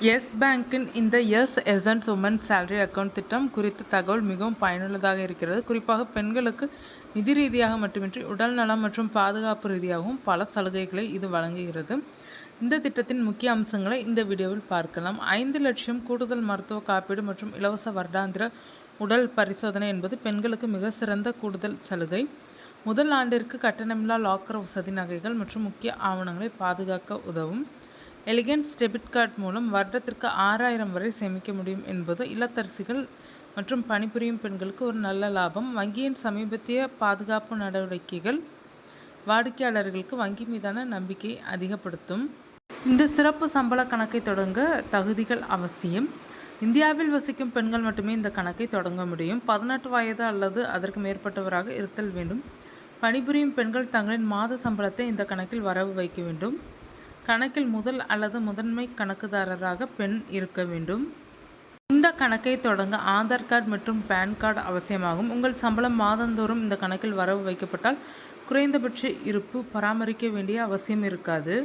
S பேங்கின் இந்த S எசன்ட் woman salary account திட்டம் குறித்த தகவல் மிகவும் பயனுள்ளதாக இருக்கிறது. குறிப்பாக பெண்களுக்கு நிதி ரீதியாக மட்டுமின்றி உடல் நலம் மற்றும் பாதுகாப்பு ரீதியாகவும் பல சலுகைகளை இது வழங்குகிறது. இந்த திட்டத்தின் முக்கிய அம்சங்களை இந்த வீடியோவில் பார்க்கலாம். 5 லட்சம் கூடுதல் மருத்துவ காப்பீடு மற்றும் இலவச வருடாந்திர உடல் பரிசோதனை என்பது பெண்களுக்கு மிக சிறந்த கூடுதல் சலுகை. முதல் ஆண்டிற்கு கட்டணமில்லா லாக்கர் வசதி, நகைகள் மற்றும் முக்கிய ஆவணங்களை பாதுகாக்க உதவும். எலிகன்ஸ் டெபிட் கார்டு மூலம் வருடத்திற்கு 6000 வரை சேமிக்க முடியும் என்பது இல்லத்தரசிகள் மற்றும் பணிபுரியும் பெண்களுக்கு ஒரு நல்ல லாபம். வங்கியின் சமீபத்திய பாதுகாப்பு நடவடிக்கைகள் வாடிக்கையாளர்களுக்கு வங்கி மீதான நம்பிக்கையை அதிகப்படுத்தும். இந்த சிறப்பு சம்பள கணக்கை தொடங்க தகுதிகள் அவசியம். இந்தியாவில் வசிக்கும் பெண்கள் மட்டுமே இந்த கணக்கை தொடங்க முடியும். 18 வயது அல்லது அதற்கு மேற்பட்டவராக இருத்தல் வேண்டும். பணிபுரியும் பெண்கள் தங்களின் மாத சம்பளத்தை இந்த கணக்கில் வரவு வைக்க வேண்டும். கணக்கில் முதல் அல்லது முதன்மை கணக்குதாரராக பெண் இருக்க வேண்டும். இந்த கணக்கை தொடங்க ஆதார் கார்டு மற்றும் பேன் கார்டு அவசியமாகும். உங்கள் சம்பளம் மாதந்தோறும் இந்த கணக்கில் வரவு வைக்கப்பட்டால் குறைந்தபட்ச இருப்பு பராமரிக்க வேண்டிய அவசியம் இருக்காது.